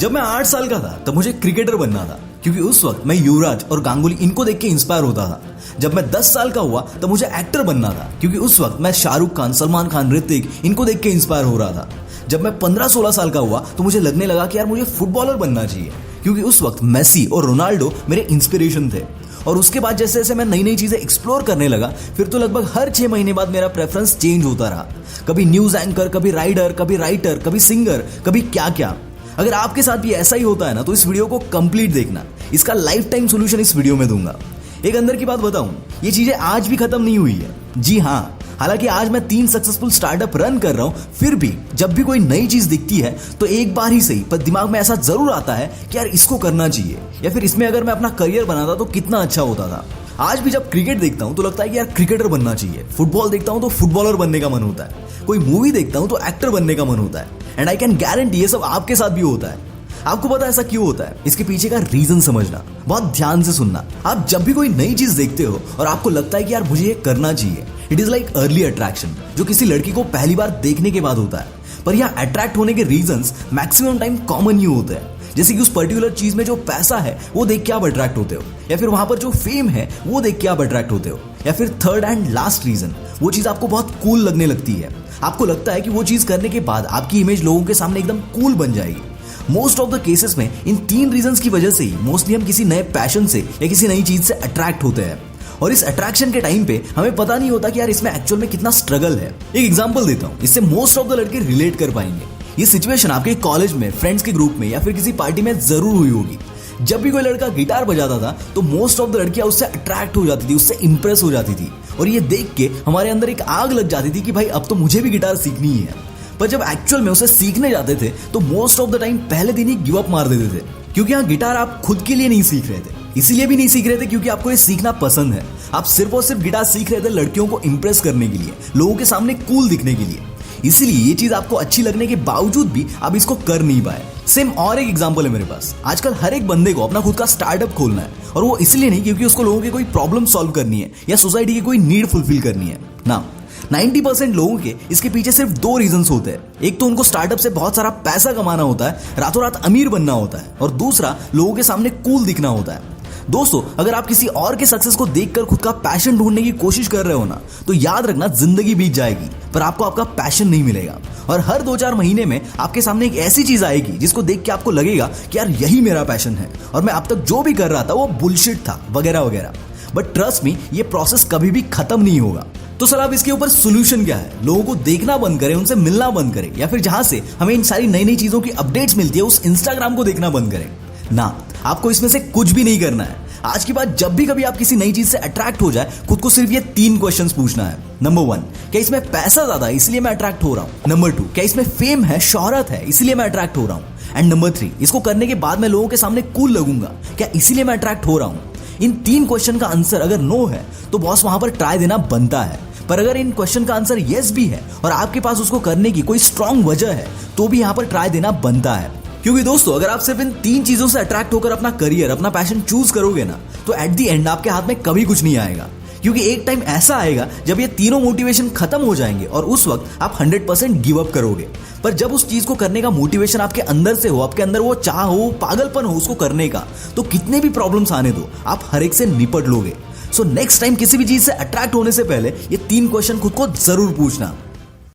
जब मैं 8 साल का था तब मुझे क्रिकेटर बनना था, क्योंकि उस वक्त मैं युवराज और गांगुली इनको देख के इंस्पायर होता था। जब मैं 10 साल का हुआ तब मुझे एक्टर बनना था, क्योंकि उस वक्त मैं शाहरुख खान, सलमान खान, ऋतिक इनको देख के इंस्पायर हो रहा था। जब मैं 15-16 साल का हुआ तो मुझे लगने लगा कि यार मुझे फुटबॉलर बनना चाहिए, क्योंकि उस वक्त मेसी और रोनाल्डो मेरे इंस्पिरेशन थे। और उसके बाद जैसे जैसे मैं नई नई चीजें एक्सप्लोर करने लगा, फिर तो लगभग हर 6 महीने बाद मेरा प्रेफरेंस चेंज होता रहा। कभी न्यूज एंकर, कभी राइडर, कभी राइटर, कभी सिंगर, कभी क्या क्या। अगर आपके साथ भी ऐसा ही होता है ना, तो इस वीडियो को कंप्लीट देखना। इसका लाइफ टाइम सोल्यूशन इस वीडियो में दूंगा। एक अंदर की बात बताऊं, ये चीजें आज भी खत्म नहीं हुई है। जी हाँ, हालांकि आज मैं 3 सक्सेसफुल स्टार्टअप रन कर रहा हूं, फिर भी जब भी कोई नई चीज दिखती है तो एक बार ही सही पर दिमाग में ऐसा जरूर आता है कि यार इसको करना चाहिए, या फिर इसमें अगर मैं अपना करियर बनाता तो कितना अच्छा होता था। आज भी जब क्रिकेट देखता हूं तो लगता है कि यार क्रिकेटर बनना चाहिए, फुटबॉल देखता हूं तो फुटबॉलर बनने का मन होता है, कोई मूवी देखता हूं तो एक्टर बनने का मन होता है। एंड आई कैन गारंटी ये सब आपके साथ भी होता है। आपको पता है ऐसा क्यों होता है? इसके पीछे का रीजन समझना, बहुत ध्यान से सुनना। आप जब भी कोई नई चीज देखते हो और आपको लगता है कि यार मुझे ये करना चाहिए, it is like early attraction, जो किसी लड़की को पहली बार देखने के बाद होता है। पर यहाँ अट्रैक्ट होने के रीजंस मैक्सिमम टाइम कॉमन ही होते हैं। जैसे कि उस पर्टिकुलर चीज में जो पैसा है वो देख के आप अट्रैक्ट होते हो, या फिर वहां पर जो फेम है वो देख के आप अट्रैक्ट होते हो, या फिर थर्ड एंड लास्ट रीजन, वो चीज आपको बहुत कूल लगने लगती है। आपको लगता है कि वो चीज करने के बाद आपकी इमेज लोगों के सामने एकदम कूल बन जाएगी। मोस्ट ऑफ द केसेस में इन 3 रीजंस की वजह से ही मोस्टली हम किसी नए पैशन से या किसी नई चीज से अट्रैक्ट होते हैं। और इस अट्रैक्शन के टाइम पे हमें पता नहीं होता कि यार इसमें एक्चुअल में कितना स्ट्रगल है। एक एग्जांपल देता हूं, इससे मोस्ट ऑफ द लड़के रिलेट कर पाएंगे। ये सिचुएशन आपके कॉलेज में, फ्रेंड्स के ग्रुप में या फिर किसी पार्टी में जरूर हुई होगी। जब भी कोई लड़का गिटार बजाता था तो मोस्ट ऑफ द लड़कियां उससे अट्रैक्ट हो जाती थी, उससे इंप्रेस हो जाती थी, और ये देख के हमारे अंदर एक आग लग जाती थी कि भाई अब तो मुझे भी गिटार सीखनी ही है। पर जब एक्चुअल में उसे सीखने जाते थे तो मोस्ट ऑफ द टाइम पहले दिन ही गिव अप मार देते थे, क्योंकि यहाँ गिटार आप खुद के लिए नहीं सीख रहे थे। इसीलिए भी नहीं सीख रहे थे क्योंकि आपको ये सीखना पसंद है। आप सिर्फ और सिर्फ गिटार सीख रहे थे लड़कियों को इंप्रेस करने के लिए, लोगों के सामने कूल दिखने के लिए। इसीलिए ये चीज आपको अच्छी लगने के बावजूद भी आप इसको कर नहीं पाए। सेम और एक एग्जांपल है मेरे पास। आजकल हर एक बंदे को अपना खुद का स्टार्टअप खोलना है, और वो इसलिए नहीं क्योंकि उसको लोगों की कोई प्रॉब्लम सॉल्व करनी है या सोसाइटी की कोई नीड फुलफिल करनी है ना। 90% लोगों के इसके पीछे सिर्फ 2 रीजंस होते हैं। एक तो उनको स्टार्टअप से बहुत सारा पैसा कमाना होता है, रातों रात अमीर बनना होता है, और दूसरा लोगों के सामने कूल दिखना होता है। दोस्तों, अगर आप किसी और के सक्सेस को देखकर खुद का पैशन ढूंढने की कोशिश कर रहे हो ना, तो याद रखना जिंदगी बीत जाएगी पर आपको आपका पैशन नहीं मिलेगा। और हर 2-4 महीने में आपके सामने एक ऐसी चीज आएगी जिसको देख के आपको लगेगा कि यार यही मेरा पैशन है, और मैं अब तक जो भी कर रहा था वो बुलशिट था, वगैरह वगैरह। बट ट्रस्ट मी, ये प्रोसेस कभी भी खत्म नहीं होगा। तो सर अब इसके ऊपर सोल्यूशन क्या है? लोगों को देखना बंद करें, उनसे मिलना बंद करें, या फिर जहां से हमें इन सारी नई नई चीजों की अपडेट्स मिलती है उस इंस्टाग्राम को देखना बंद करें? ना, आपको इसमें से कुछ भी नहीं करना है। आज की बात, जब भी कभी आप किसी नई चीज से अट्रैक्ट हो जाए, खुद को सिर्फ ये 3 क्वेश्चंस पूछना है। नंबर 1, क्या इसमें पैसा ज्यादा है इसलिए मैं अट्रैक्ट हो रहा हूं? नंबर 2, क्या इसमें फेम है, शोहरत है इसलिए मैं अट्रैक्ट हो रहा हूं? एंड नंबर 3, इसको करने के बाद मैं लोगों के सामने कूल लगूंगा, क्या इसीलिए मैं अट्रैक्ट हो रहा हूं? इन 3 क्वेश्चन का आंसर अगर नो है तो बॉस वहां पर ट्राई देना बनता है। पर अगर इन क्वेश्चन का आंसर यस भी है और आपके पास उसको करने की कोई स्ट्रांग वजह है, तो भी यहां पर ट्राई देना बनता है। क्योंकि दोस्तों, अगर आप सिर्फ इन 3 चीजों से अट्रैक्ट होकर अपना करियर, अपना पैशन चूज करोगे ना, तो एट द एंड आपके हाथ में कभी कुछ नहीं आएगा। क्योंकि एक टाइम ऐसा आएगा जब ये तीनों मोटिवेशन खत्म हो जाएंगे और उस वक्त आप 100% गिव अप करोगे। पर जब उस चीज को करने का मोटिवेशन आपके अंदर से हो, आपके अंदर वो चाह हो, पागलपन हो उसको करने का, तो कितने भी प्रॉब्लम्स आने दो, आप हर एक से निपट लोगे। सो नेक्स्ट टाइम किसी भी चीज से अट्रैक्ट होने से पहले ये 3 क्वेश्चन खुद को जरूर पूछना।